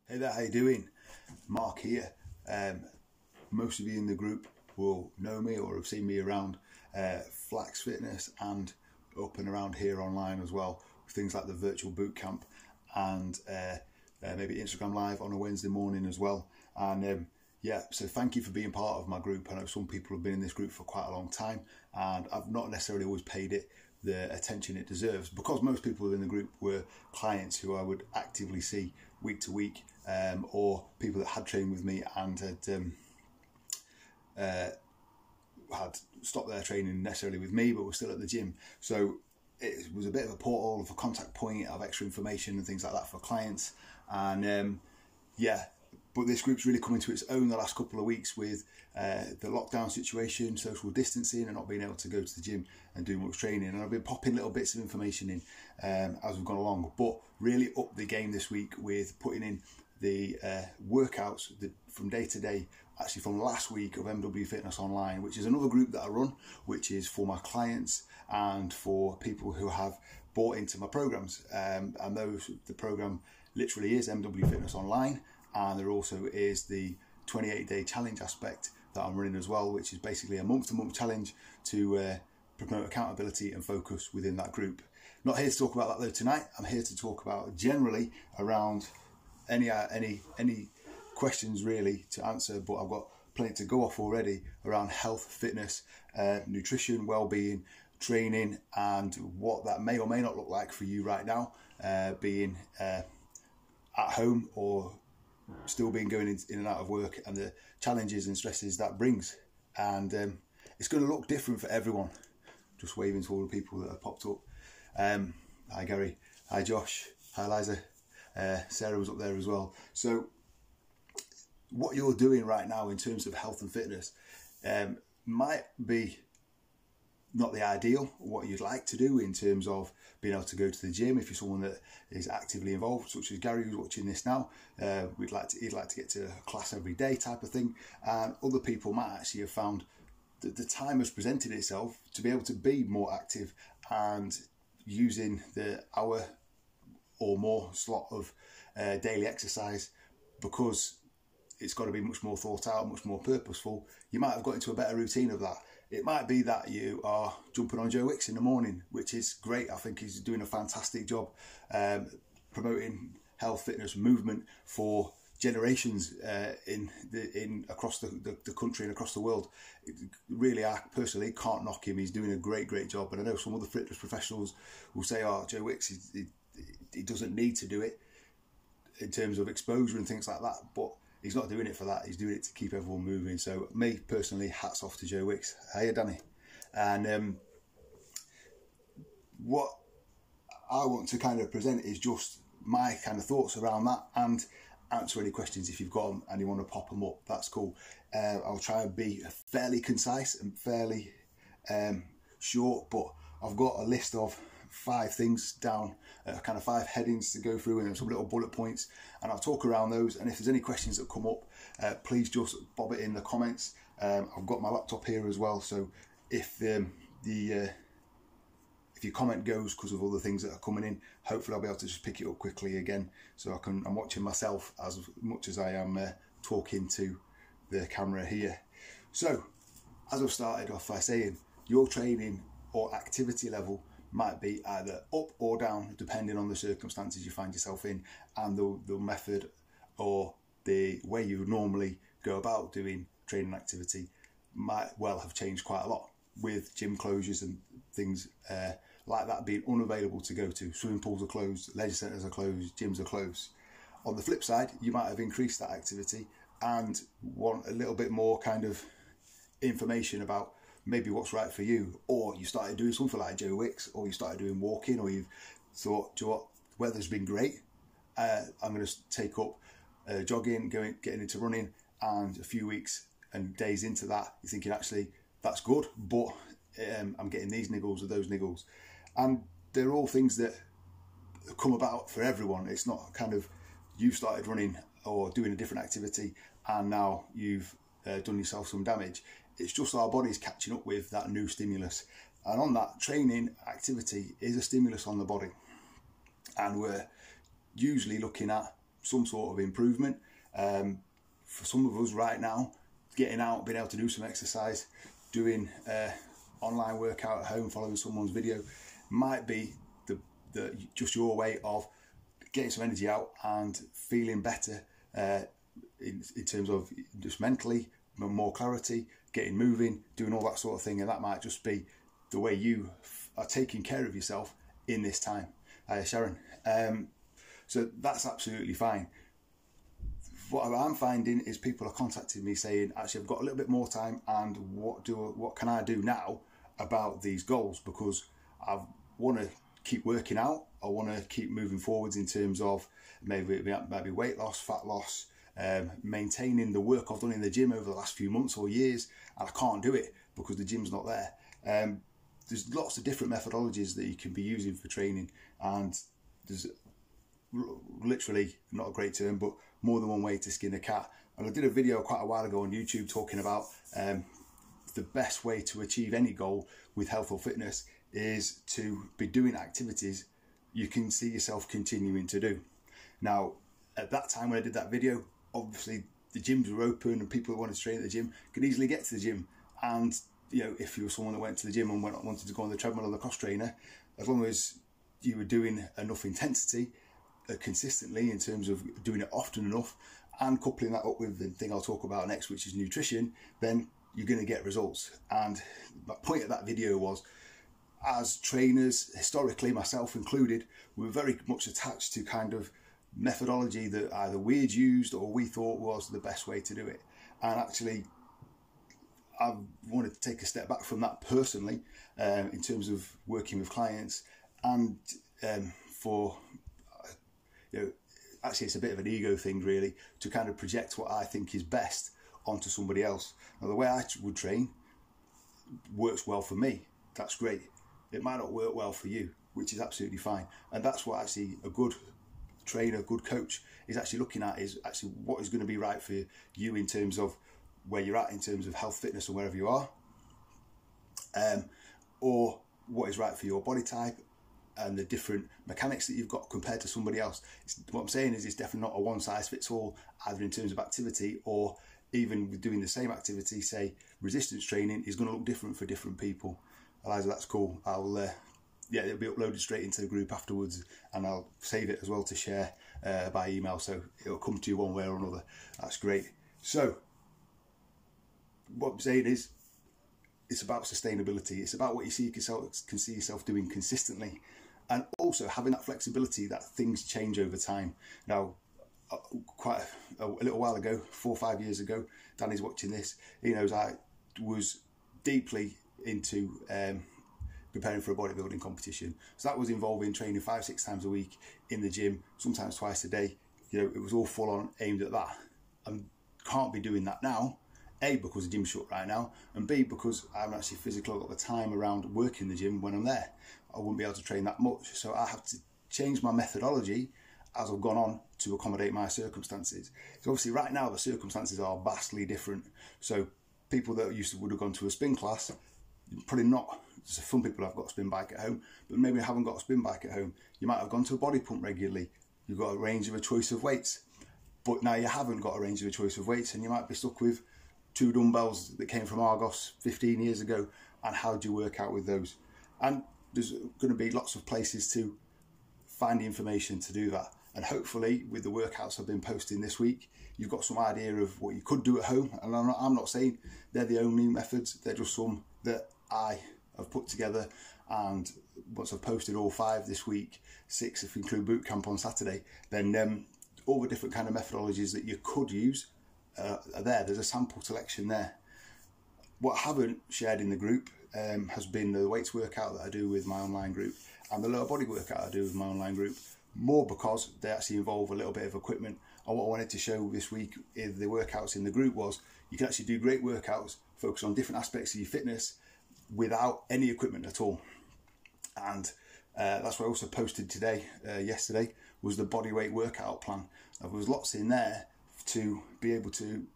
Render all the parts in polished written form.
Hey there, how you doing? Mark here. Most of you in the group will know me or have seen me around Flax Fitness and up and around here online as well, with things like the virtual boot camp and maybe Instagram Live on a Wednesday morning as well. And yeah, so thank you for being part of my group. I know some people have been in this group for quite a long time, and I've not necessarily always paid it the attention it deserves, because most people in the group were clients who I would actively see week to week, or people that had trained with me and had stopped their training necessarily with me but were still at the gym. So it was a bit of a portal of a contact point of extra information and things like that for clients. And yeah, but this group's really come into its own the last couple of weeks with the lockdown situation, social distancing, and not being able to go to the gym and do much training. And I've been popping little bits of information in as we've gone along, but really upped the game this week with putting in the workouts from day to day, actually from last week, of MW Fitness Online, which is another group that I run, which is for my clients and for people who have bought into my programs. And the program literally is MW Fitness Online. And there also is the 28-day challenge aspect that I'm running as well, which is basically a month-to-month challenge to promote accountability and focus within that group. Not here to talk about that though tonight. I'm here to talk about generally around any questions really to answer, but I've got plenty to go off already around health, fitness, nutrition, well-being, training, and what that may or may not look like for you right now, being at home or still being going in and out of work, and the challenges and stresses that brings. And it's going to look different for everyone. Just waving to all the people that have popped up. Hi Gary, hi Josh, hi Liza, Sarah was up there as well. So what you're doing right now in terms of health and fitness might be not the ideal, what you'd like to do in terms of being able to go to the gym. If you're someone that is actively involved, such as Gary who's watching this now, he'd like to get to a class every day type of thing. And other people might actually have found that the time has presented itself to be able to be more active and using the hour or more slot of daily exercise, because it's got to be much more thought out, much more purposeful. You might have got into a better routine of that. It might be that you are jumping on Joe Wicks in the morning, which is great. I think he's doing a fantastic job promoting health, fitness, movement for generations across the country and across the world. Really, I personally can't knock him. He's doing a great job. And I know some other fitness professionals will say, "Oh, Joe Wicks, he doesn't need to do it in terms of exposure and things like that," but he's not doing it for that. He's doing it to keep everyone moving. So me personally, hats off to Joe Wicks. Hiya, Danny. And what I want to kind of present is just my kind of thoughts around that, and answer any questions if you've got them and you want to pop them up. That's cool. I'll try and be fairly concise and fairly short, but I've got a list of 5 things down, kind of 5 headings to go through, and some little bullet points, and I'll talk around those. And if there's any questions that come up, please just bob it in the comments. I've got my laptop here as well, so if your comment goes because of other things that are coming in, hopefully I'll be able to just pick it up quickly again, so I'm watching myself as much as I am talking to the camera here. So as I've started off by saying, your training or activity level might be either up or down depending on the circumstances you find yourself in, and the method or the way you normally go about doing training activity might well have changed quite a lot, with gym closures and things like that being unavailable to go to. Swimming pools are closed, leisure centres are closed, gyms are closed. On the flip side, you might have increased that activity and want a little bit more kind of information about maybe what's right for you, or you started doing something like Joe Wicks, or you started doing walking, or you've thought, do you know what, weather's been great, I'm going to take up jogging, getting into running, and a few weeks and days into that, you're thinking, actually, that's good, but I'm getting these niggles or those niggles. And they're all things that come about for everyone. It's not kind of you started running or doing a different activity and now you've done yourself some damage. It's just our body's catching up with that new stimulus. And on that, training activity is a stimulus on the body. And we're usually looking at some sort of improvement. For some of us right now, getting out, being able to do some exercise, doing online workout at home, following someone's video, might be just your way of getting some energy out and feeling better in terms of just mentally, more clarity, getting moving, doing all that sort of thing. And that might just be the way you are taking care of yourself in this time. Sharon. So that's absolutely fine. What I'm finding is people are contacting me saying, actually, I've got a little bit more time, and what can I do now about these goals? Because I want to keep working out. I want to keep moving forwards in terms of maybe weight loss, fat loss, maintaining the work I've done in the gym over the last few months or years, and I can't do it because the gym's not there. There's lots of different methodologies that you can be using for training, and there's literally, not a great term, but more than one way to skin a cat. And I did a video quite a while ago on YouTube talking about the best way to achieve any goal with health or fitness is to be doing activities you can see yourself continuing to do. Now, at that time when I did that video, obviously the gyms were open and people who wanted to train at the gym could easily get to the gym. And you know, if you were someone that went to the gym and wanted to go on the treadmill or the cross trainer, as long as you were doing enough intensity consistently in terms of doing it often enough, and coupling that up with the thing I'll talk about next, which is nutrition, then you're going to get results. And my point of that video was, as trainers, historically, myself included, we were very much attached to kind of methodology that either we'd used or we thought was the best way to do it. And actually, I wanted to take a step back from that personally, in terms of working with clients, and for, you know, actually it's a bit of an ego thing really, to kind of project what I think is best onto somebody else. Now, the way I would train works well for me. That's great. It might not work well for you, which is absolutely fine. And that's what actually a good trainer, a good coach is actually looking at, is actually what is going to be right for you in terms of where you're at in terms of health, fitness, and wherever you are, or what is right for your body type and the different mechanics that you've got compared to somebody else. What I'm saying is it's definitely not a one size fits all, either in terms of activity or even with doing the same activity. Say resistance training is going to look different for different people. Eliza, that's cool. I'll yeah, it'll be uploaded straight into the group afterwards, and I'll save it as well to share by email, so it'll come to you one way or another. That's great. So what I'm saying is, it's about sustainability. It's about what you can see yourself doing consistently, and also having that flexibility that things change over time. Now, quite a little while ago, 4 or 5 years ago, Danny's watching this, he knows I was deeply into preparing for a bodybuilding competition. So that was involving training 5-6 times a week in the gym, sometimes twice a day. You know, it was all full on aimed at that. I can't be doing that now. A, because the gym's shut right now, and B, because I haven't actually physically got the time around working the gym when I'm there. I wouldn't be able to train that much, so I have to change my methodology as I've gone on to accommodate my circumstances. So obviously right now the circumstances are vastly different. So people that would have gone to a spin class, probably not. Some people have got a spin bike at home, but maybe haven't got a spin bike at home. You might have gone to a body pump regularly. You've got a range of a choice of weights, but now you haven't got a range of a choice of weights, and you might be stuck with 2 dumbbells that came from Argos 15 years ago, and how do you work out with those? And there's going to be lots of places to find the information to do that. And hopefully with the workouts I've been posting this week, you've got some idea of what you could do at home. And I'm not saying they're the only methods, they're just some that I have put together. And once I've posted all 5 this week, 6 if we include boot camp on Saturday, then all the different kind of methodologies that you could use are there. There's a sample selection there. What I haven't shared in the group has been the weights workout that I do with my online group, and the lower body workout I do with my online group, more because they actually involve a little bit of equipment. And what I wanted to show this week in the workouts in the group was you can actually do great workouts, focus on different aspects of your fitness without any equipment at all. And that's what I also posted today, yesterday, was the body weight workout plan. There was lots in there to be able to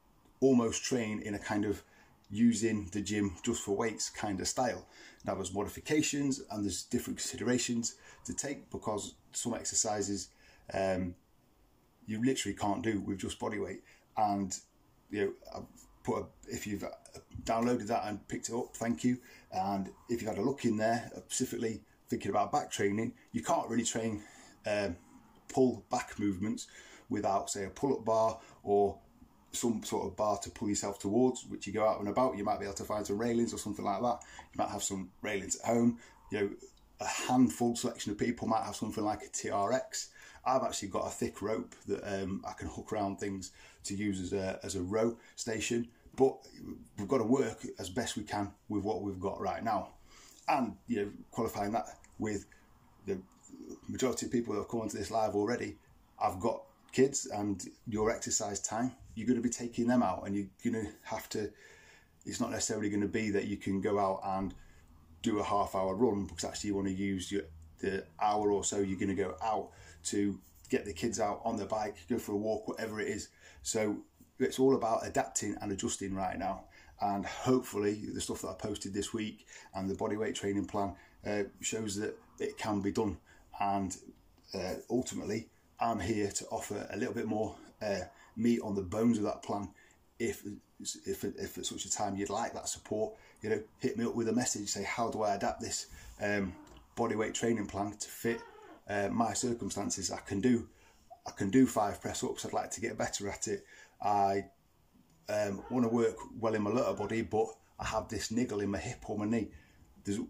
almost train in a kind of using the gym just for weights kind of style. Now there's modifications and there's different considerations to take, because some exercises you literally can't do with just body weight. And if you've downloaded that and picked it up, thank you. And if you've had a look in there, specifically thinking about back training, you can't really train pull back movements without, say, a pull-up bar or some sort of bar to pull yourself towards, which you go out and about. You might be able to find some railings or something like that. You might have some railings at home. A handful selection of people might have something like a TRX. I've actually got a thick rope that I can hook around things to use as a row station. But we've got to work as best we can with what we've got right now. And qualifying that with the majority of people that have come onto this live already, I've got kids, and your exercise time, you're going to be taking them out, and you're going to have to, it's not necessarily going to be that you can go out and do a half-hour run, because actually you want to use the hour or so you're going to go out to get the kids out on the bike, go for a walk, whatever it is. So it's all about adapting and adjusting right now. And hopefully the stuff that I posted this week and the bodyweight training plan shows that it can be done. And ultimately, I'm here to offer a little bit more meat on the bones of that plan. If at such a time you'd like that support, hit me up with a message, say, how do I adapt this bodyweight training plan to fit my circumstances? I can do 5 press ups. I'd like to get better at it. I want to work well in my lower body, but I have this niggle in my hip or my knee. There's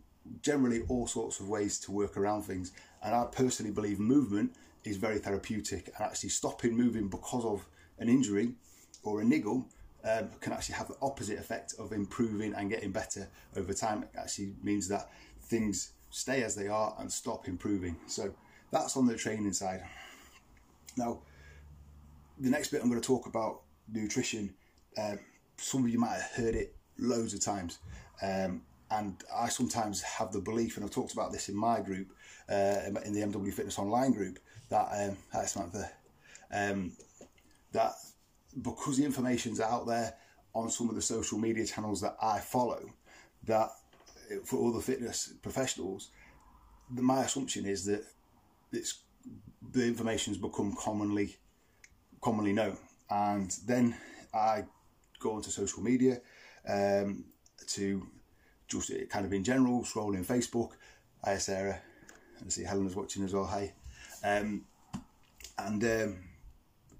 generally all sorts of ways to work around things, and I personally believe movement is very therapeutic, and actually stopping moving because of an injury or a niggle can actually have the opposite effect of improving and getting better over time. It actually means that things stay as they are and stop improving. So that's on the training side. Now, the next bit I'm going to talk about nutrition. Some of you might have heard it loads of times, and I sometimes have the belief, and I've talked about this in my group, in the MW Fitness Online group, that that because the information's out there on some of the social media channels that I follow, that for other fitness professionals, my assumption is that the information's become commonly known. And then I go onto social media to just kind of in general, scrolling Facebook. Hi Sarah, I see Helena's watching as well, hi. And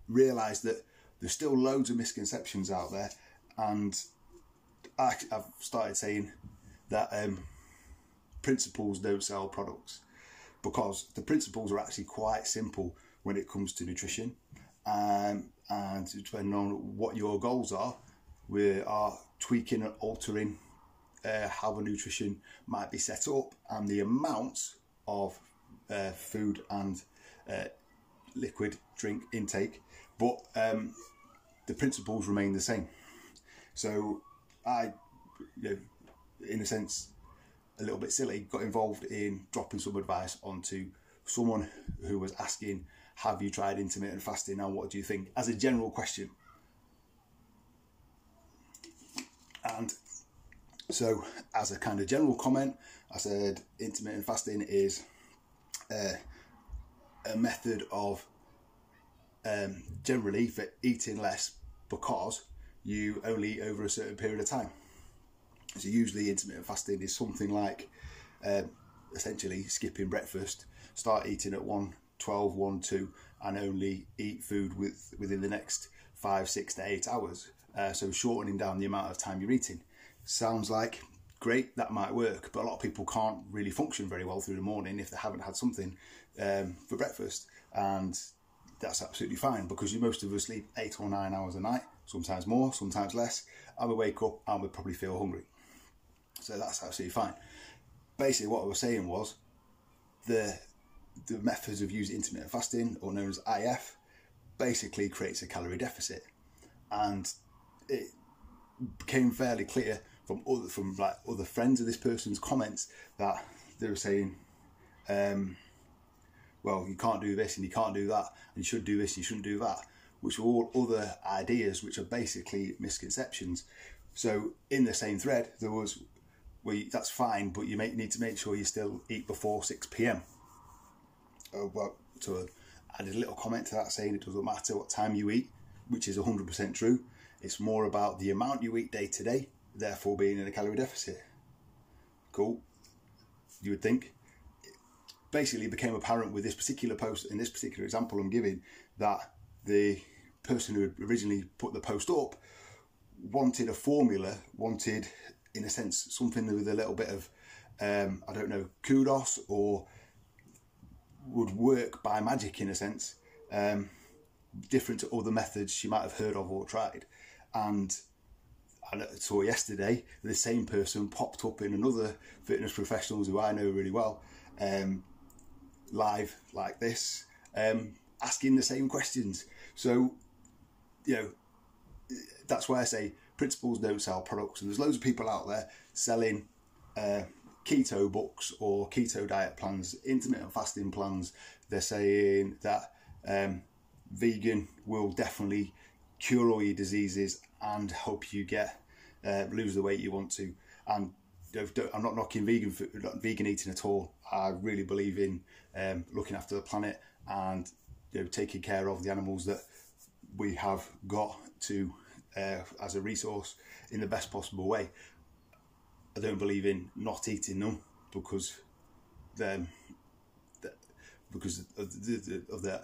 realise that there's still loads of misconceptions out there, and I've started saying that principles don't sell products, because the principles are actually quite simple when it comes to nutrition. And depending on what your goals are, we are tweaking and altering how the nutrition might be set up and the amounts of food and liquid drink intake, but the principles remain the same. So I, in a sense, a little bit silly, got involved in dropping some advice onto someone who was asking, have you tried intermittent fasting and what do you think, as a general question. And so as a kind of general comment, I said intermittent fasting is a method of generally for eating less because you only eat over a certain period of time. So usually intermittent fasting is something like essentially skipping breakfast, start eating at 1:12, 1:2, and only eat food within the next 5, 6 to 8 hours. So shortening down the amount of time you're eating. Sounds like great, that might work, but a lot of people can't really function very well through the morning if they haven't had something for breakfast, and that's absolutely fine, because most of us sleep 8 or 9 hours a night, sometimes more, sometimes less, and we wake up and we probably feel hungry. So that's absolutely fine. Basically what I was saying was the methods of using intermittent fasting, or known as IF, basically creates a calorie deficit, and it became fairly clear from other friends of this person's comments that they were saying, well, you can't do this and you can't do that, and you should do this, you shouldn't do that, which are all other ideas which are basically misconceptions. So in the same thread there was, well, that's fine, but you need to make sure you still eat before 6 p.m. Well, to added a little comment to that saying it doesn't matter what time you eat, which is 100% true. It's more about the amount you eat day to day, therefore being in a calorie deficit. Cool, you would think. It basically became apparent with this particular post, in this particular example I'm giving, that the person who had originally put the post up wanted a formula, wanted, in a sense, something with a little bit of, I don't know, kudos, or would work by magic, in a sense, different to other methods she might have heard of or tried. And I saw yesterday the same person popped up in another fitness professionals who I know really well, live like this, asking the same questions. So, you know, that's why I say principles don't sell products. And there's loads of people out there selling keto books or keto diet plans, intermittent fasting plans. They're saying that vegan will definitely cure all your diseases and help you get lose the weight you want to. And I'm not knocking vegan eating at all. I really believe in looking after the planet and, you know, taking care of the animals that we have got to as a resource in the best possible way. I don't believe in not eating them because of the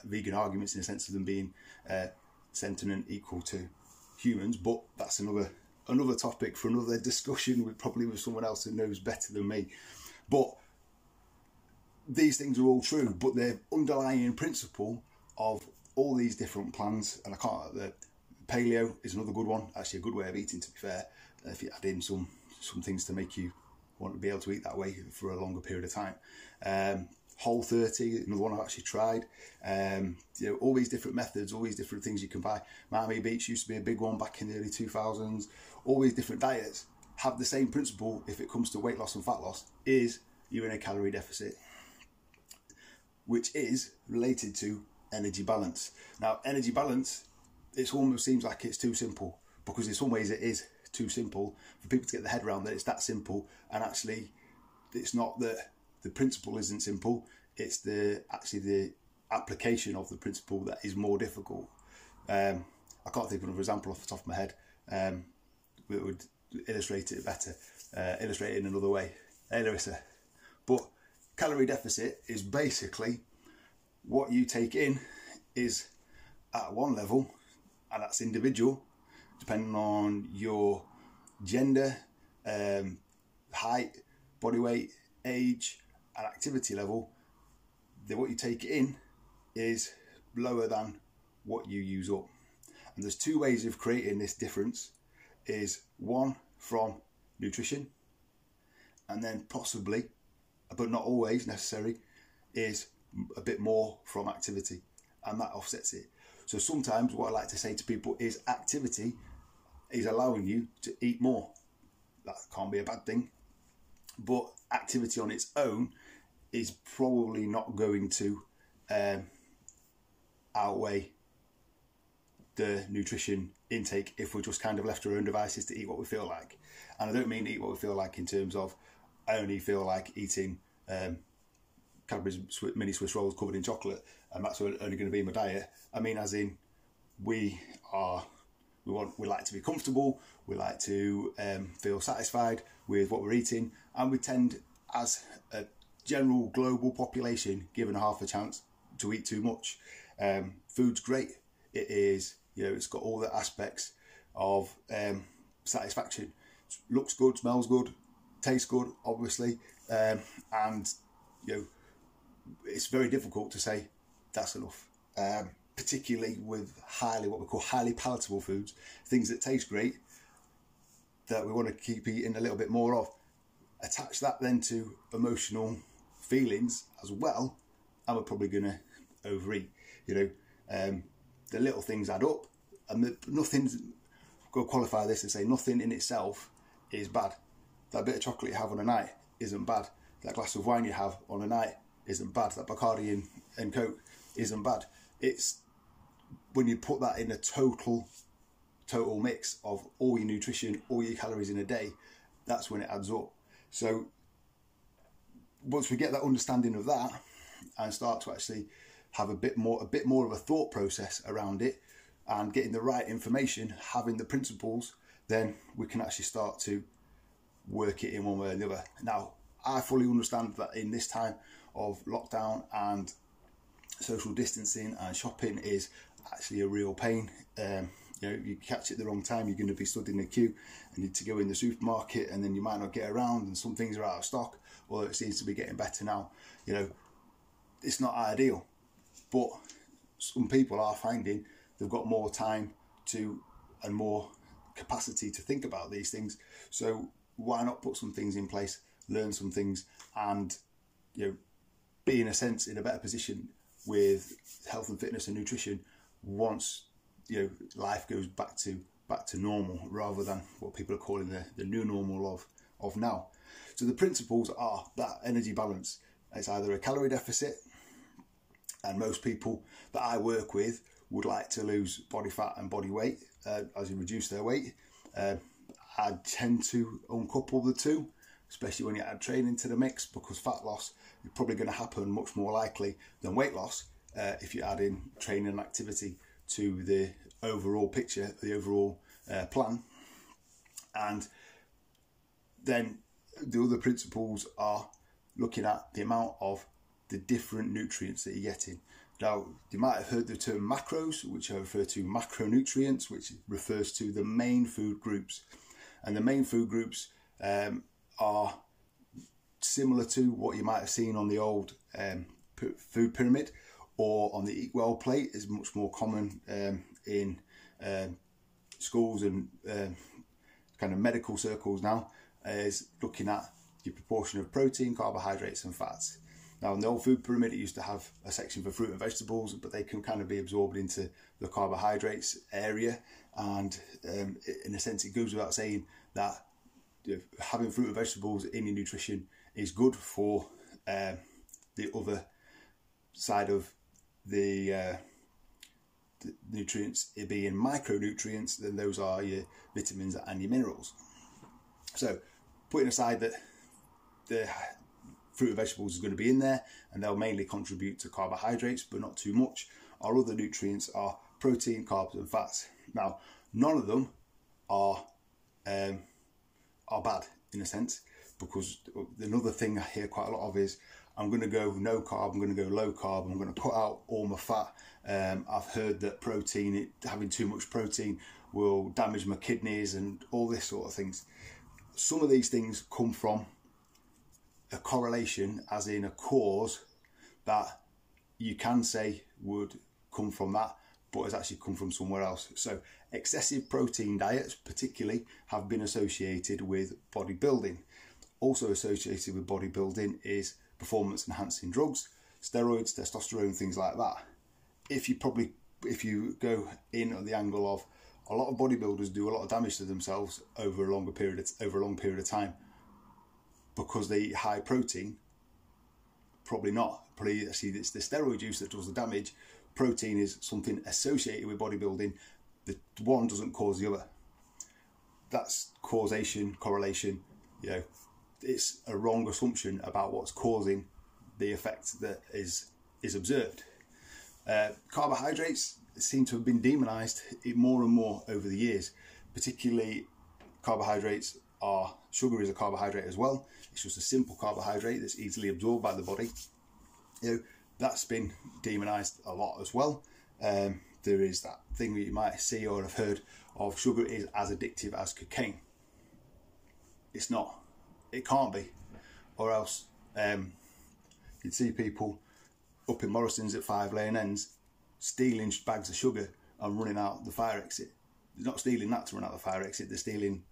vegan arguments, in the sense of them being sentient, equal to humans. But that's another topic for another discussion, with someone else who knows better than me. But these things are all true, but the underlying principle of all these different plans, and the paleo is another good one, actually a good way of eating, to be fair, if you add in some things to make you want to be able to eat that way for a longer period of time. Whole30, another one I've actually tried. You know, all these different methods, all these different things you can buy. Miami Beach used to be a big one back in the early 2000s. All these different diets have the same principle if it comes to weight loss and fat loss, is you're in a calorie deficit, which is related to energy balance. Now, energy balance, it almost seems like it's too simple, because in some ways it is too simple for people to get their head around that it's that simple. And actually, it's not that the principle isn't simple, it's the application of the principle that is more difficult. I can't think of an example off the top of my head that would illustrate it better, illustrate it in another way. Hey Larissa. But calorie deficit is basically what you take in is at one level, and that's individual, depending on your gender, height, body weight, age, and activity level. What you take in is lower than what you use up. And there's two ways of creating this difference. Is one from nutrition, and then possibly, but not always necessary, is a bit more from activity, and that offsets it. So sometimes what I like to say to people is activity is allowing you to eat more. That can't be a bad thing, but activity on its own is probably not going to outweigh the nutrition intake if we're just kind of left to our own devices to eat what we feel like. And I don't mean eat what we feel like in terms of I only feel like eating Cadbury's mini Swiss rolls covered in chocolate and that's only going to be my diet. I mean as in we like to be comfortable, we like to feel satisfied with what we're eating, and we tend, as a general global population, given half a chance, to eat too much. Food's great. It is, it's got all the aspects of satisfaction. It looks good, smells good, tastes good, obviously, and it's very difficult to say that's enough. Particularly with what we call highly palatable foods, things that taste great, that we want to keep eating a little bit more of. Attach that then to emotional feelings as well, and we're probably going to overeat. The little things add up, and nothing's going to qualify this and say nothing in itself is bad. That bit of chocolate you have on a night isn't bad. That glass of wine you have on a night isn't bad. That Bacardi and Coke isn't bad. It's when you put that in a total mix of all your nutrition, all your calories in a day, that's when it adds up. So once we get that understanding of that and start to actually have a bit more of a thought process around it, and getting the right information, having the principles, then we can actually start to work it in one way or the other. Now, I fully understand that in this time of lockdown and social distancing, and shopping is actually a real pain. You know, you catch it the wrong time, you're going to be stood in a queue and need to go in the supermarket, and then you might not get around, and some things are out of stock, although it seems to be getting better now. You know, it's not ideal, but some people are finding they've got more time to and more capacity to think about these things. So why not put some things in place, learn some things, and, you know, be in a sense in a better position with health and fitness and nutrition once, you know, life goes back to normal, rather than what people are calling the new normal of now. So the principles are that energy balance. It's either a calorie deficit, and most people that I work with would like to lose body fat and body weight as you reduce their weight. I tend to uncouple the two, especially when you add training to the mix, because fat loss is probably going to happen much more likely than weight loss if you add in training and activity to the overall picture, the overall plan. And then the other principles are looking at the amount of the different nutrients that you're getting. Now, you might have heard the term macros, which I refer to macronutrients, which refers to the main food groups. And the main food groups are similar to what you might have seen on the old food pyramid, or on the Eat Well plate. Is much more common in schools and kind of medical circles now, is looking at your proportion of protein, carbohydrates and fats. Now, in the old food pyramid, it used to have a section for fruit and vegetables, but they can kind of be absorbed into the carbohydrates area. And in a sense, it goes without saying that, you know, having fruit and vegetables in your nutrition is good for the other side of the nutrients, it being micronutrients. Then those are your vitamins and your minerals. So putting aside that the fruit and vegetables is going to be in there, and they'll mainly contribute to carbohydrates, but not too much. Our other nutrients are protein, carbs and fats. Now, none of them are bad in a sense, because another thing I hear quite a lot of is, I'm going to go no carb, I'm going to go low carb, I'm going to cut out all my fat. I've heard that having too much protein will damage my kidneys and all this sort of things. Some of these things come from a correlation, as in a cause that you can say would come from that, but has actually come from somewhere else. So excessive protein diets particularly have been associated with bodybuilding. Also associated with bodybuilding is performance enhancing drugs, steroids, testosterone, things like that. If you go in at the angle of, a lot of bodybuilders do a lot of damage to themselves over a long period of time because they eat high protein. Probably not. Probably actually it's the steroid use that does the damage. Protein is something associated with bodybuilding. The one doesn't cause the other. That's causation, correlation. You know, it's a wrong assumption about what's causing the effect that is observed. Carbohydrates seem to have been demonized more and more over the years. Particularly, sugar is a carbohydrate as well. It's just a simple carbohydrate that's easily absorbed by the body. You know, that's been demonized a lot as well. There is that thing that you might see or have heard of, sugar is as addictive as cocaine. It's not. It can't be. Or else you'd see people up in Morrison's at 5 Lane Ends stealing bags of sugar and running out the fire exit. They're not stealing that to run out the fire exit, they're stealing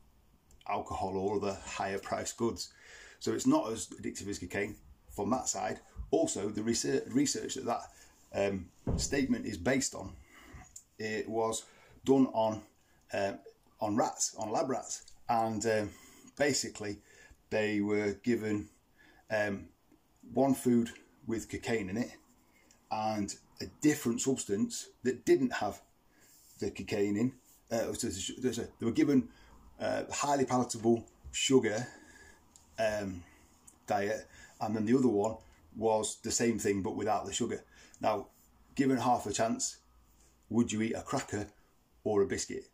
alcohol or other higher priced goods. So it's not as addictive as cocaine from that side. Also, the research that statement is based on, it was done on rats, on lab rats, and basically they were given one food with cocaine in it and a different substance that didn't have the cocaine in. They were given highly palatable sugar diet, and then the other one was the same thing but without the sugar. Now, given half a chance, would you eat a cracker or a biscuit?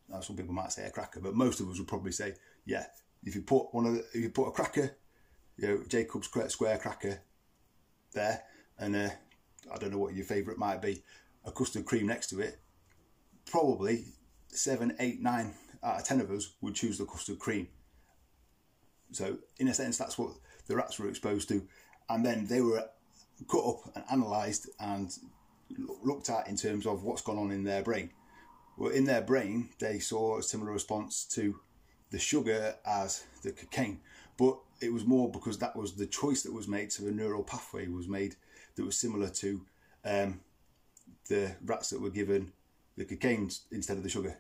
Now, some people might say a cracker, but most of us would probably say, yeah. If you put a cracker, Jacob's Square cracker there, and I don't know what your favourite might be, a custard cream next to it, probably 7, 8, 9 out of 10 of us would choose the custard cream. So in a sense, that's what the rats were exposed to, and then they were cut up and analysed and looked at in terms of what's gone on in their brain. Well, in their brain, they saw a similar response to the sugar as the cocaine, but it was more because that was the choice that was made, so a neural pathway was made that was similar to the rats that were given the cocaine instead of the sugar.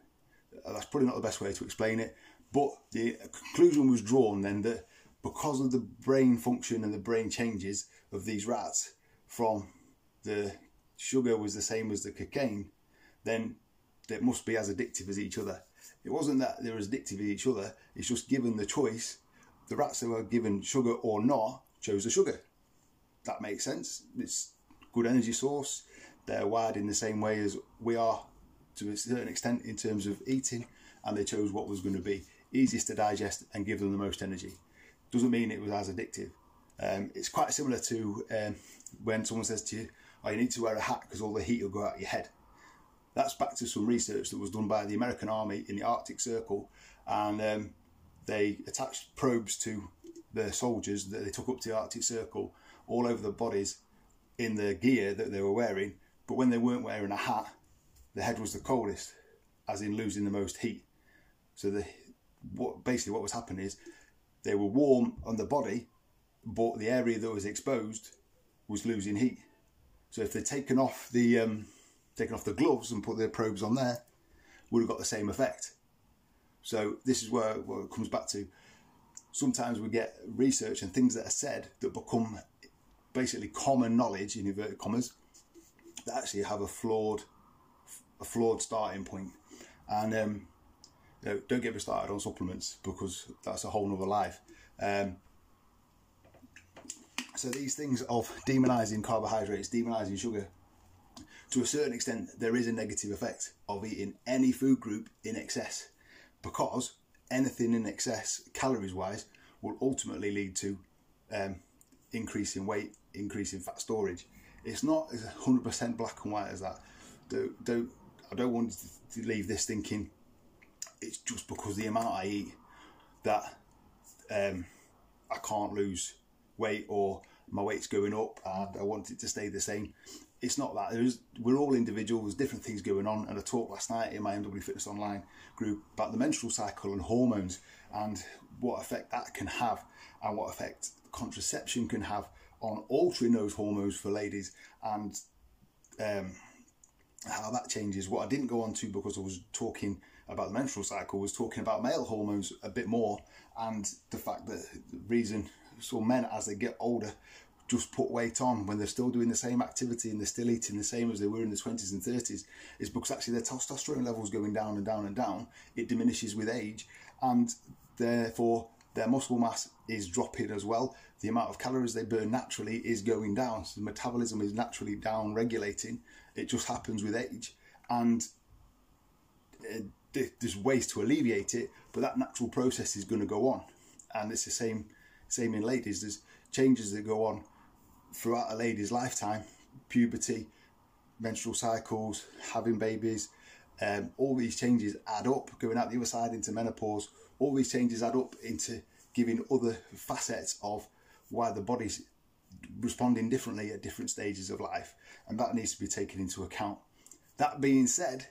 That's probably not the best way to explain it, but the conclusion was drawn then that because of the brain function and the brain changes of these rats, from the sugar was the same as the cocaine, then it must be as addictive as each other. It wasn't that they were as addictive as each other, it's just given the choice, the rats that were given sugar or not chose the sugar. That makes sense. It's a good energy source. They're wired in the same way as we are to a certain extent in terms of eating, and they chose what was going to be easiest to digest and give them the most energy. Doesn't mean it was as addictive. It's quite similar to when someone says to you, oh, you need to wear a hat because all the heat will go out your head. That's back to some research that was done by the American Army in the Arctic Circle, and they attached probes to the soldiers that they took up to the Arctic Circle all over the bodies in the gear that they were wearing, but when they weren't wearing a hat, the head was the coldest, as in losing the most heat. So basically what was happening is they were warm on the body, but the area that was exposed was losing heat. So if they'd taken off the gloves and put their probes on there, would have got the same effect. So this is where it comes back to. Sometimes we get research and things that are said that become basically common knowledge, in inverted commas, that actually have a flawed starting point. And don't get me started on supplements, because that's a whole nother life. So these things of demonising carbohydrates, demonising sugar, to a certain extent, there is a negative effect of eating any food group in excess, because anything in excess, calories-wise, will ultimately lead to increase in weight, increase in fat storage. It's not as 100% black and white as that. I don't want to leave this thinking it's just because the amount I eat that I can't lose weight, or my weight's going up and I want it to stay the same. It's not that. We're all individuals, there's different things going on, and I talked last night in my MW Fitness Online group about the menstrual cycle and hormones and what effect that can have, and what effect contraception can have on altering those hormones for ladies, and how that changes. What I didn't go on to, because I was talking about the menstrual cycle, was talking about male hormones a bit more, and the fact that the reason some men, as they get older, just put weight on when they're still doing the same activity and they're still eating the same as they were in the 20s and 30s, is because actually their testosterone levels going down and down and down. It diminishes with age, and therefore their muscle mass is dropping as well. The amount of calories they burn naturally is going down, so the metabolism is naturally down regulating. It just happens with age, and there's ways to alleviate it, but that natural process is going to go on. And it's the same in ladies. There's changes that go on throughout a lady's lifetime: puberty, menstrual cycles, having babies. All these changes add up, going out the other side into menopause. All these changes add up into giving other facets of why the body's responding differently at different stages of life, and that needs to be taken into account. That being said,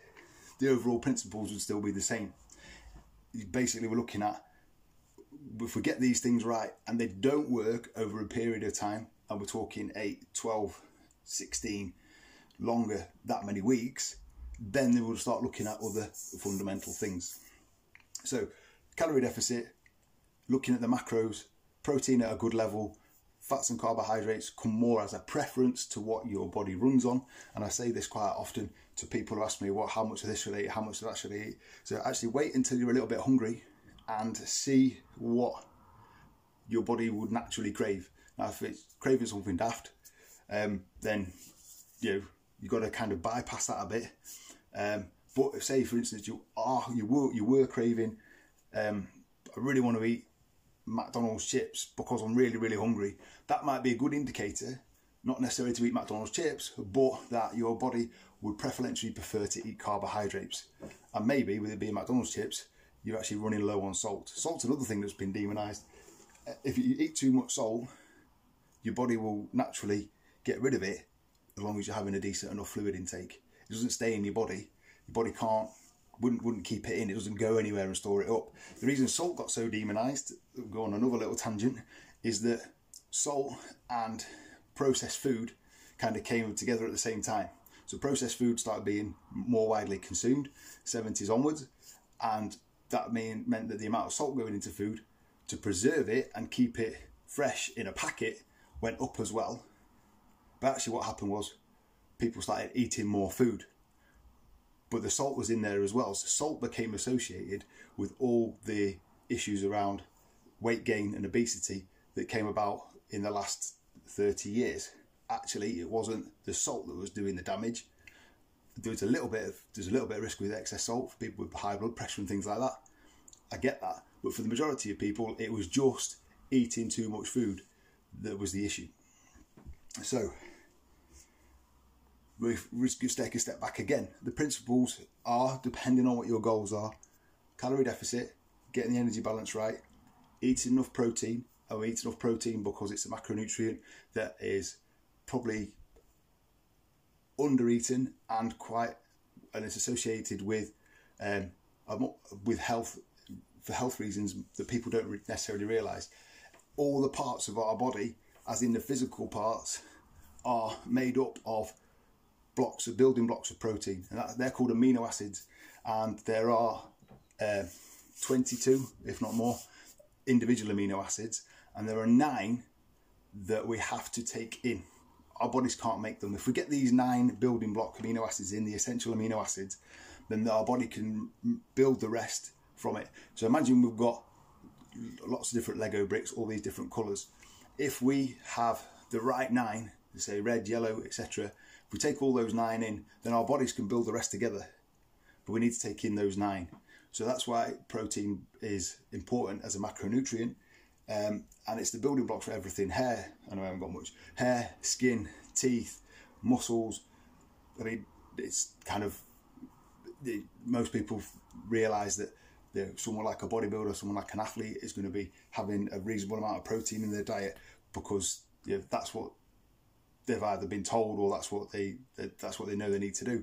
the overall principles would still be the same. Basically, we're looking at, if we get these things right and they don't work over a period of time, and we're talking 8, 12, 16, longer, that many weeks, then they will start looking at other fundamental things. So calorie deficit, looking at the macros, protein at a good level, fats and carbohydrates come more as a preference to what your body runs on. And I say this quite often to people who ask me, how much of this should I eat, how much of that should I eat? So actually wait until you're a little bit hungry and see what your body would naturally crave. Now, if it's craving something daft, then you've got to kind of bypass that a bit. But if, say for instance, you were craving, I really want to eat McDonald's chips because I'm really, really hungry. That might be a good indicator, not necessarily to eat McDonald's chips, but that your body would preferentially prefer to eat carbohydrates. And maybe with it being McDonald's chips, you're actually running low on salt. Salt's another thing that's been demonised. If you eat too much salt, your body will naturally get rid of it as long as you're having a decent enough fluid intake. It doesn't stay in your body. Your body wouldn't keep it in. It doesn't go anywhere and store it up. The reason salt got so demonised, go on another little tangent, is that salt and processed food kind of came together at the same time. So processed food started being more widely consumed, 70s onwards, and that meant that the amount of salt going into food to preserve it and keep it fresh in a packet went up as well. But actually what happened was people started eating more food. But the salt was in there as well. So salt became associated with all the issues around weight gain and obesity that came about in the last 30 years. Actually, it wasn't the salt that was doing the damage. There's a little bit of risk with excess salt for people with high blood pressure and things like that. I get that. But for the majority of people, it was just eating too much food that was the issue. So we just take a step back again. The principles are, depending on what your goals are, calorie deficit, getting the energy balance right, eating enough protein. I eat enough protein because it's a macronutrient that is probably under-eaten and it's associated with health, for health reasons that people don't necessarily realise. All the parts of our body, as in the physical parts, are made up of building blocks of protein, and they're called amino acids, and there are 22, if not more, individual amino acids, and there are 9 that we have to take in. Our bodies can't make them. If we get these 9 building block amino acids in, the essential amino acids, then our body can build the rest from it. So imagine we've got lots of different Lego bricks, all these different colours. If we have the right 9, say red, yellow, etc., if we take all those 9 in, then our bodies can build the rest together. But we need to take in those 9. So that's why protein is important as a macronutrient. And it's the building blocks for everything. Hair, I know I haven't got much. Hair, skin, teeth, muscles. I mean, it's kind of, most people realise that someone like a bodybuilder, someone like an athlete is going to be having a reasonable amount of protein in their diet because that's what they've either been told or that's what they know they need to do.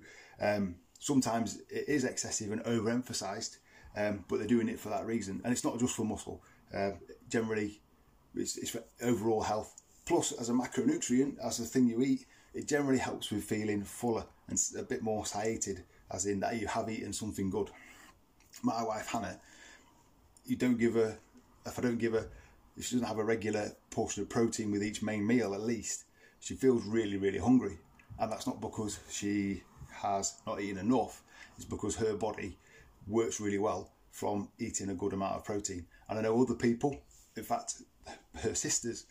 Sometimes it is excessive and overemphasized, but they're doing it for that reason. And it's not just for muscle. Generally, it's for overall health. Plus, as a macronutrient, as the thing you eat, it generally helps with feeling fuller and a bit more satiated, as in that you have eaten something good. My wife Hannah, if she doesn't have a regular portion of protein with each main meal at least, she feels really, really hungry. And that's not because she has not eaten enough, it's because her body works really well from eating a good amount of protein. And I know other people, in fact, her sisters,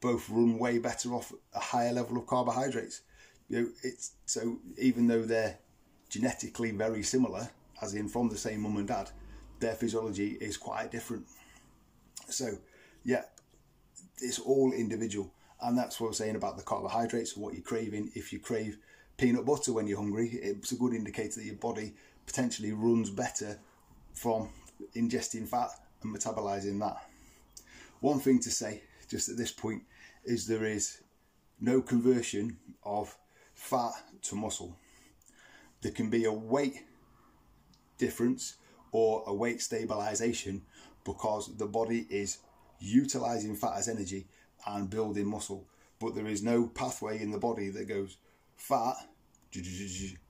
both run way better off a higher level of carbohydrates. So even though they're genetically very similar, as in from the same mum and dad, their physiology is quite different. So yeah, it's all individual. And that's what I was saying about the carbohydrates and what you're craving. If you crave peanut butter when you're hungry, it's a good indicator that your body potentially runs better from ingesting fat and metabolizing that. One thing to say just at this point is there is no conversion of fat to muscle. There can be a weight difference or a weight stabilization because the body is utilizing fat as energy and building muscle, but there is no pathway in the body that goes fat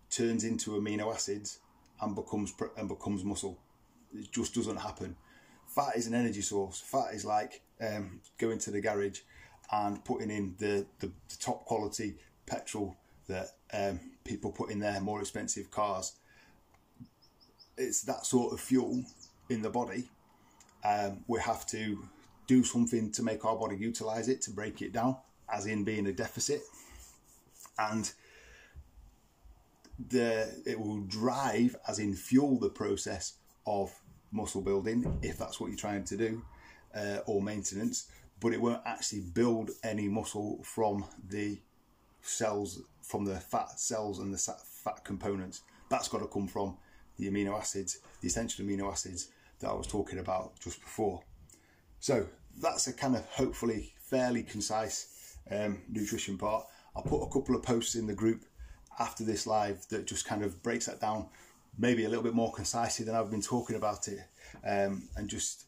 turns into amino acids and becomes muscle. It just doesn't happen. Fat is an energy source. Fat is like going to the garage and putting in the top quality petrol that people put in their more expensive cars. It's that sort of fuel in the body. We have to do something to make our body utilize it, to break it down, as in being a deficit. And it will drive, as in fuel, the process of muscle building, if that's what you're trying to do, or maintenance, but it won't actually build any muscle from the cells, from the fat cells and the fat components. That's got to come from the amino acids, the essential amino acids that I was talking about just before. So that's a kind of hopefully fairly concise nutrition part. I'll put a couple of posts in the group after this live that just kind of breaks that down maybe a little bit more concisely than I've been talking about it, and just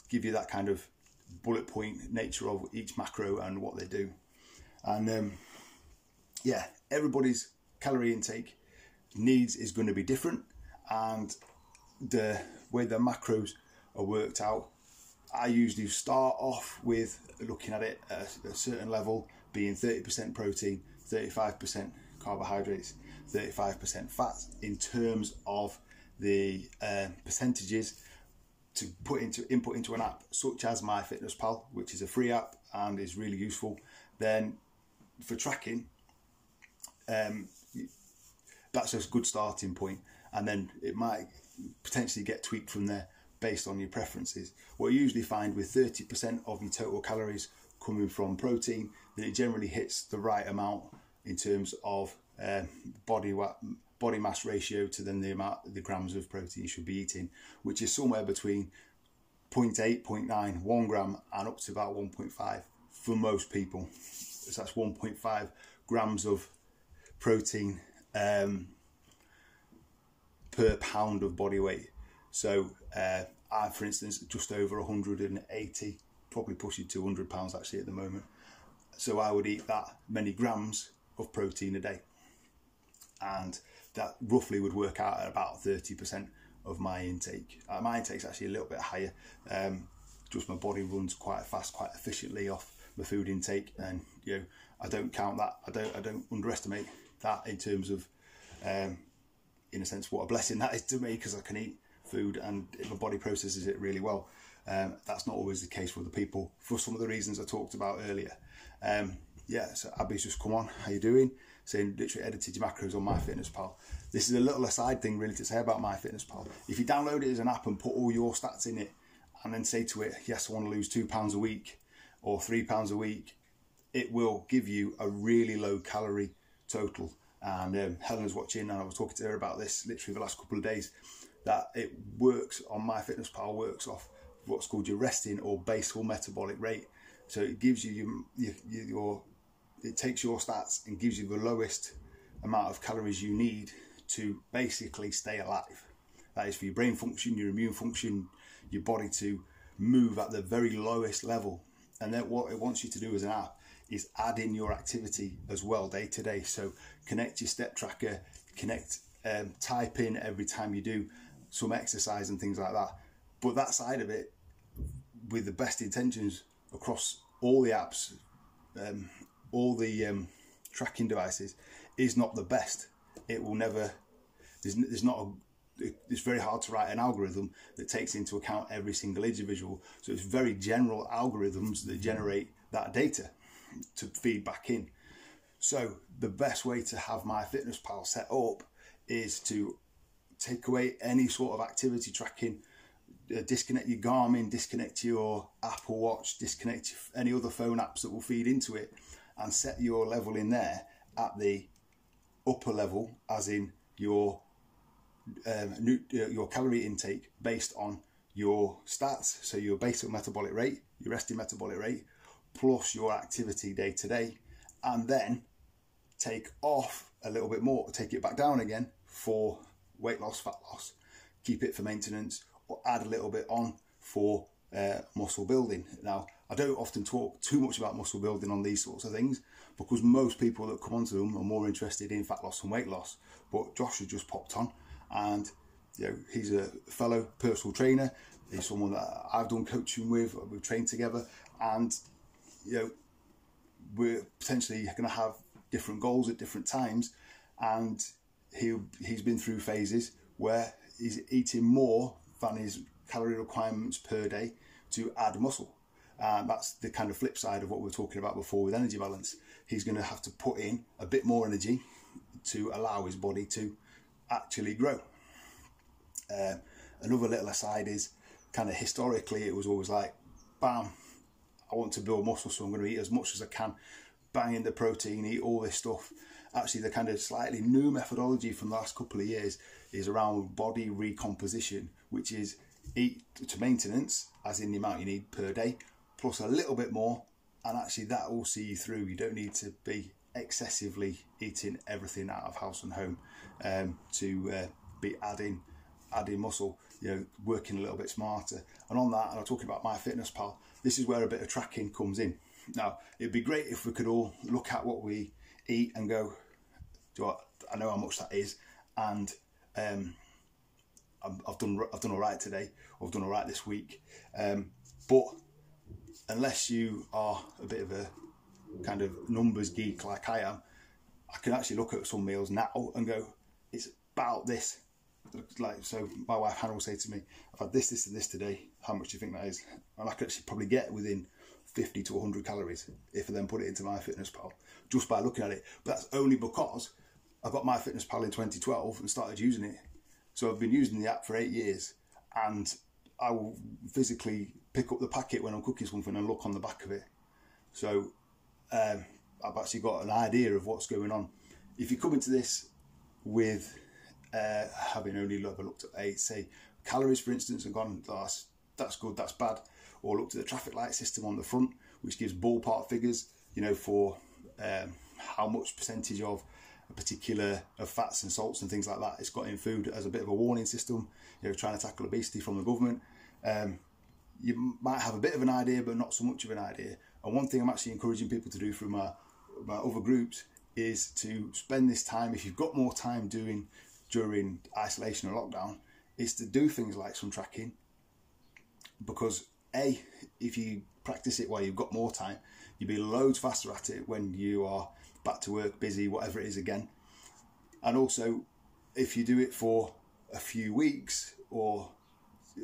give you that kind of bullet point nature of each macro and what they do. And yeah, everybody's calorie intake needs is going to be different, and the way the macros are worked out, I usually start off with looking at it at a certain level, being 30% protein, 35% carbohydrates, 35% fat, in terms of the percentages to input into an app such as MyFitnessPal, which is a free app and is really useful. Then for tracking, that's a good starting point, and then it might potentially get tweaked from there based on your preferences. What you usually find with 30% of your total calories coming from protein, that it generally hits the right amount in terms of body mass ratio to then the grams of protein you should be eating, which is somewhere between 0.8, 0.9, 1 gram and up to about 1.5 for most people. So that's 1.5 grams of protein per pound of body weight. So I'm, for instance, just over 180, probably pushing 200 pounds actually at the moment. So I would eat that many grams of protein a day, and that roughly would work out at about 30% of my intake. My intake's actually a little bit higher. Just my body runs quite fast, quite efficiently off my food intake, and you know, I don't count that. I don't underestimate that in terms of, in a sense, what a blessing that is to me, because I can eat food and my body processes it really well. That's not always the case for other people, for some of the reasons I talked about earlier. Yeah, so Abby's just come on. How you doing? Saying literally edited your macros on MyFitnessPal. This is a little aside thing really to say about MyFitnessPal. If you download it as an app and put all your stats in it, and then say to it, yes, I want to lose £2 a week or £3 a week, it will give you a really low calorie total. And Helena's watching, and I was talking to her about this literally the last couple of days, that it works on MyFitnessPal, works off what's called your resting or basal metabolic rate. So it gives you it takes your stats and gives you the lowest amount of calories you need to basically stay alive. That is for your brain function, your immune function, your body to move at the very lowest level. And then what it wants you to do as an app is add in your activity as well day to day. So connect your step tracker, type in every time you do some exercise and things like that. But that side of it, with the best intentions across all the apps, all the tracking devices, is not the best. It will never, it's very hard to write an algorithm that takes into account every single individual. So it's very general algorithms that generate that data to feed back in. So the best way to have MyFitnessPal set up is to take away any sort of activity tracking, disconnect your Garmin, disconnect your Apple Watch, disconnect any other phone apps that will feed into it, and set your level in there at the upper level, as in your calorie intake based on your stats. So your basal metabolic rate, your resting metabolic rate, plus your activity day to day, and then take off a little bit more, take it back down again for weight loss, fat loss, keep it for maintenance, or add a little bit on for muscle building. Now, I don't often talk too much about muscle building on these sorts of things, because most people that come onto them are more interested in fat loss and weight loss. But Josh has just popped on, and you know, he's a fellow personal trainer. He's someone that I've done coaching with, we've trained together, and you know, we're potentially going to have different goals at different times, and he's been through phases where he's eating more than his calorie requirements per day to add muscle. That's the kind of flip side of what we were talking about before with energy balance. He's going to have to put in a bit more energy to allow his body to actually grow. Another little aside is kind of historically it was always like, bam, I want to build muscle, so I'm going to eat as much as I can, bang in the protein, eat all this stuff. Actually, the kind of slightly new methodology from the last couple of years is around body recomposition, which is eat to maintenance, as in the amount you need per day, plus a little bit more, and actually that will see you through. You don't need to be excessively eating everything out of house and home to be adding muscle, working a little bit smarter. And on that, and I'm talking about MyFitnessPal, this is where a bit of tracking comes in. Now, it'd be great if we could all look at what we eat and go, do you know what, I know how much that is, and I've done all right today, or I've done all right this week. But unless you are a bit of a kind of numbers geek like I am, I can actually look at some meals now and go, it's about this. Like, so my wife Hannah will say to me, I've had this and this today, how much do you think that is? And I can actually probably get within 50 to 100 calories if I then put it into MyFitnessPal just by looking at it. But that's only because I got MyFitnessPal in 2012 and started using it. So I've been using the app for 8 years, and I will physically pick up the packet when I'm cooking something and look on the back of it. So I've actually got an idea of what's going on. If you come into this with having only looked at say calories, for instance, and gone, oh, that's good, that's bad, or looked at the traffic light system on the front, which gives ballpark figures, for how much percentage of a particular of fats and salts and things like that it's got in food as a bit of a warning system, trying to tackle obesity from the government. You might have a bit of an idea, but not so much of an idea. And one thing I'm actually encouraging people to do through my other groups is to spend this time, if you've got more time during isolation or lockdown, is to do things like some tracking. Because if you practice it while you've got more time, you'll be loads faster at it when you are back to work, busy, whatever it is again. And also, if you do it for a few weeks or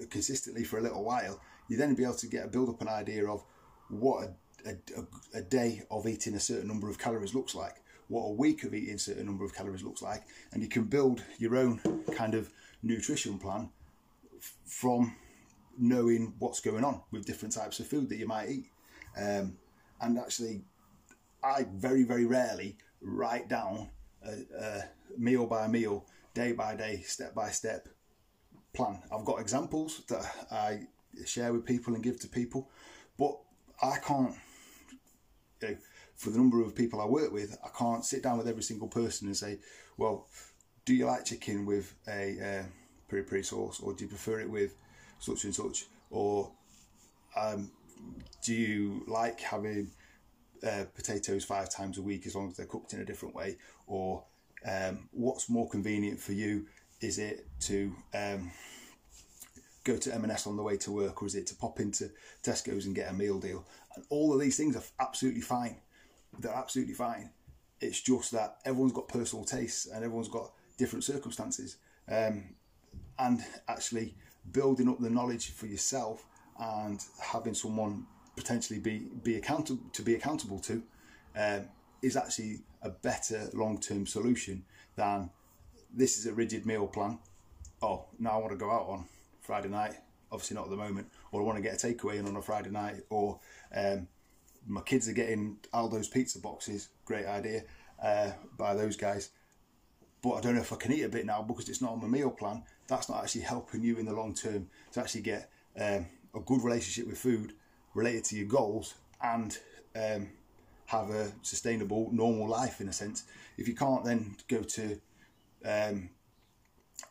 consistently for a little while, you then be able to build up an idea of what a day of eating a certain number of calories looks like, what a week of eating a certain number of calories looks like, and you can build your own kind of nutrition plan from knowing what's going on with different types of food that you might eat. And actually, I very, very rarely write down a meal by meal, day by day, step by step plan. I've got examples that I share with people and give to people, but I can't, for the number of people I work with, I can't sit down with every single person and say, well, do you like chicken with a peri-peri sauce, or do you prefer it with such and such, or do you like having potatoes 5 times a week as long as they're cooked in a different way, or what's more convenient for you? Is it to go to M&S on the way to work, or is it to pop into Tesco's and get a meal deal? And all of these things are absolutely fine. They're absolutely fine. It's just that everyone's got personal tastes and everyone's got different circumstances. And actually building up the knowledge for yourself and having someone potentially be accountable to is actually a better long-term solution than this is a rigid meal plan. Oh, now I want to go out on Friday night, obviously not at the moment, or I want to get a takeaway in on a Friday night, or my kids are getting Aldo's pizza boxes, great idea, by those guys, but I don't know if I can eat a bit now because it's not on my meal plan. That's not actually helping you in the long term to actually get a good relationship with food related to your goals and have a sustainable, normal life in a sense. If you can't then go to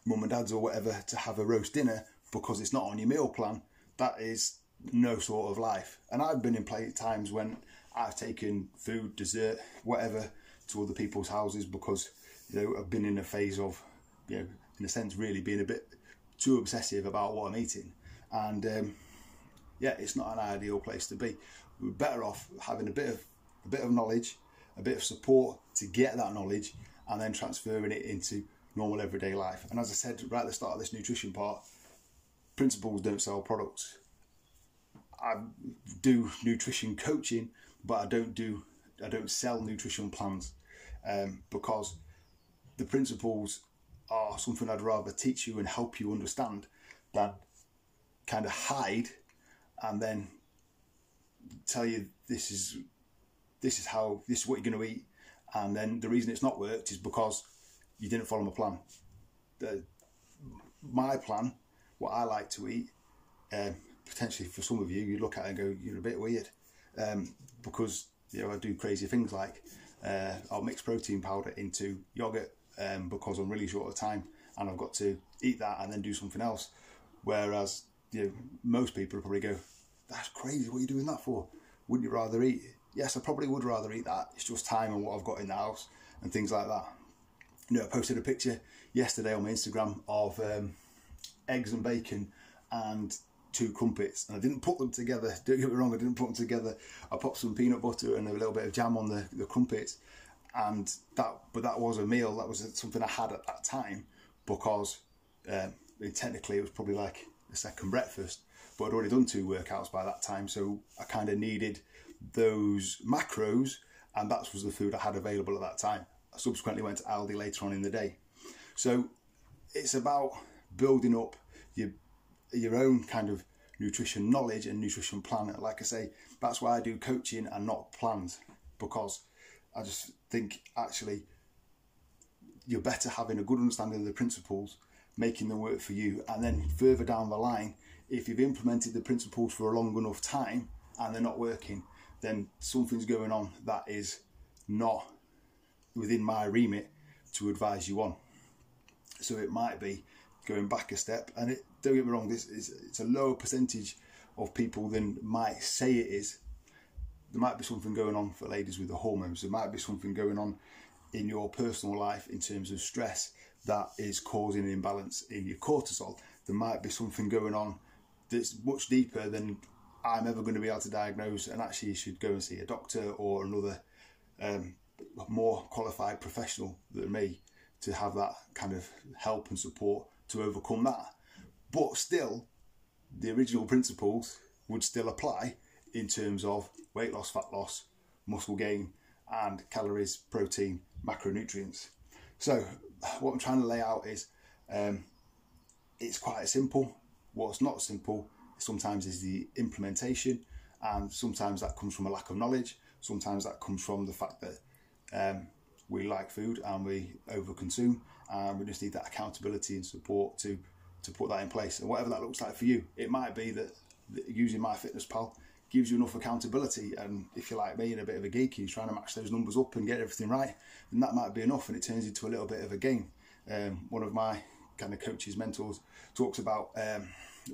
mum and dad's or whatever to have a roast dinner because it's not on your meal plan, that is no sort of life. And I've been in times when I've taken food, dessert, whatever to other people's houses because I've been in a phase of in a sense really being a bit too obsessive about what I'm eating, and it's not an ideal place to be. We're better off having a bit of knowledge, a bit of support to get that knowledge, and then transferring it into normal everyday life. And as I said right at the start of this nutrition part, principles don't sell products. I do nutrition coaching, but I don't sell nutrition plans, because the principles are something I'd rather teach you and help you understand than kind of hide and then tell you this is what you're going to eat, and then the reason it's not worked is because you didn't follow my plan. My plan, what I like to eat, potentially for some of you, you look at it and go, you're a bit weird, because I do crazy things like I'll mix protein powder into yogurt because I'm really short of time and I've got to eat that and then do something else. Whereas most people probably go, that's crazy, what are you doing that for? Wouldn't you rather eat? Yes, I probably would rather eat that. It's just time and what I've got in the house and things like that. I posted a picture yesterday on my Instagram of eggs and bacon and 2 crumpets, and I didn't put them together. Don't get me wrong, I didn't put them together. I popped some peanut butter and a little bit of jam on the crumpets, but that was a meal. That was something I had at that time because technically it was probably like a second breakfast, but I'd already done 2 workouts by that time, so I kind of needed those macros, and that was the food I had available at that time. I subsequently went to Aldi later on in the day. So it's about building up your own kind of nutrition knowledge and nutrition plan. Like I say, that's why I do coaching and not plans, because I just think actually you're better having a good understanding of the principles, making them work for you, and then further down the line, if you've implemented the principles for a long enough time and they're not working, then something's going on that is not within my remit to advise you on. So it might be going back a step, and don't get me wrong, it's a lower percentage of people than might say it is. There might be something going on for ladies with the hormones. There might be something going on in your personal life in terms of stress that is causing an imbalance in your cortisol. There might be something going on that's much deeper than I'm ever going to be able to diagnose, and actually you should go and see a doctor or another more qualified professional than me to have that kind of help and support to overcome that. But still, the original principles would still apply in terms of weight loss, fat loss, muscle gain, and calories, protein, macronutrients. So what I'm trying to lay out is it's quite simple. What's not simple sometimes is the implementation, and sometimes that comes from a lack of knowledge. Sometimes that comes from the fact that we like food and we overconsume, and we just need that accountability and support to put that in place. And whatever that looks like for you, it might be that using MyFitnessPal gives you enough accountability, and if you're like me and a bit of a geeky who's trying to match those numbers up and get everything right, then that might be enough, and it turns into a little bit of a game. One of my kind of coaches, mentors, talks about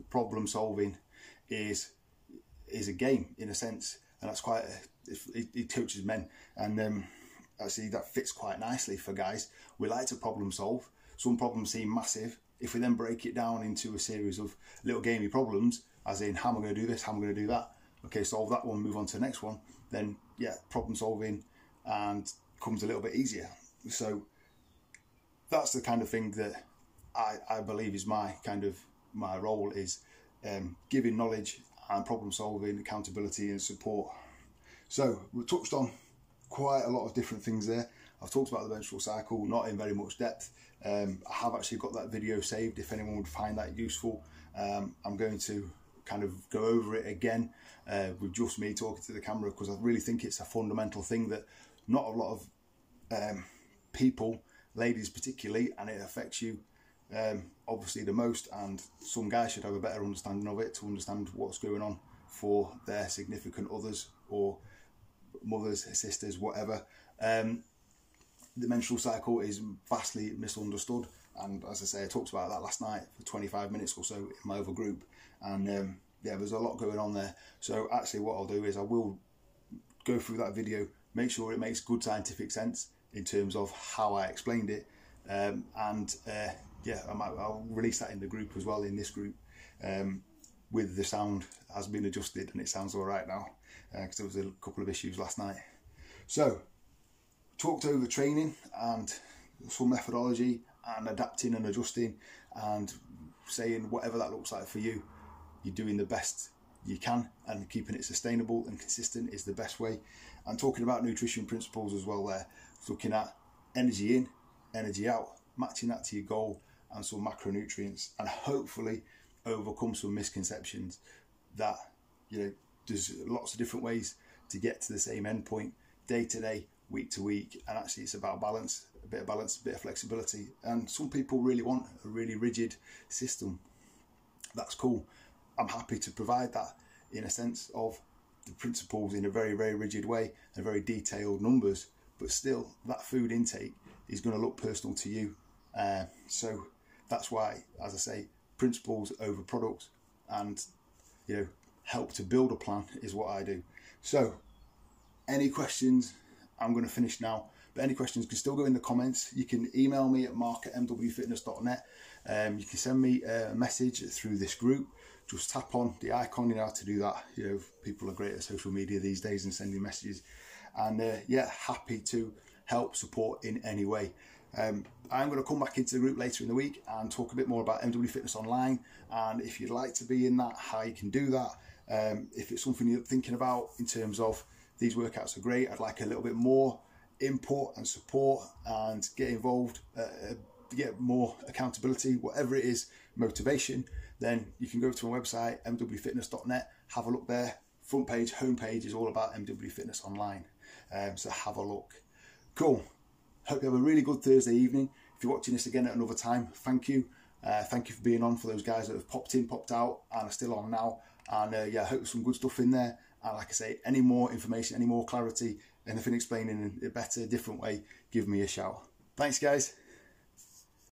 problem solving is a game in a sense, and that's quite he coaches men, and actually that fits quite nicely for guys. We like to problem solve. Some problems seem massive. If we then break it down into a series of little gamey problems, as in how am I going to do this, how am I going to do that, okay, solve that one, move on to the next one, then yeah, problem solving and comes a little bit easier. So that's the kind of thing that I believe is my role, is giving knowledge and problem solving, accountability and support. So we've touched on quite a lot of different things there. I've talked about the menstrual cycle, not in very much depth. I have actually got that video saved if anyone would find that useful. I'm going to kind of go over it again with just me talking to the camera, because I really think it's a fundamental thing that not a lot of people, ladies particularly, and it affects you obviously the most, and some guys should have a better understanding of it, to understand what's going on for their significant others or mothers, sisters, whatever. The menstrual cycle is vastly misunderstood, and as I say, I talked about that last night for 25 minutes or so in my other group, and yeah, there's a lot going on there. So actually what I'll do is I will go through that video, make sure it makes good scientific sense in terms of how I explained it, and yeah, I'll release that in the group as well, in this group, with the sound has been adjusted and it sounds all right now, because there was a couple of issues last night. So talked over training and some methodology and adapting and adjusting and saying whatever that looks like for you, you're doing the best you can, and keeping it sustainable and consistent is the best way. And talking about nutrition principles as well there, looking at energy in, energy out, matching that to your goal and some macronutrients, and hopefully overcome some misconceptions that, you know, there's lots of different ways to get to the same end point, day to day, week to week, and actually it's about balance, a bit of flexibility. And some people really want a really rigid system. That's cool. I'm happy to provide that in a sense of the principles in a very, very rigid way and very detailed numbers, but still that food intake is going to look personal to you. So that's why, as I say, principles over products, and, you know, help to build a plan is what I do. So any questions? I'm going to finish now, but any questions can still go in the comments. You can email me at mark@mwfitness.net. You can send me a message through this group. Just tap on the icon, you know how to do that. You know, people are great at social media these days and sending messages. And yeah, happy to help, support in any way. I'm going to come back into the group later in the week and talk a bit more about MW Fitness Online, and if you'd like to be in that, how you can do that. If it's something you're thinking about in terms of these workouts are great, I'd like a little bit more input and support and get involved, get more accountability, whatever it is, motivation, then you can go to my website, mwfitness.net, have a look there. Front page, home page is all about MW Fitness Online. So have a look. Cool. Hope you have a really good Thursday evening. If you're watching this again at another time, thank you. Thank you for being on, for those guys that have popped in, popped out, and are still on now. And yeah, I hope there's some good stuff in there. And like I say, any more information, any more clarity, anything explaining in a better, different way, give me a shout. Thanks, guys.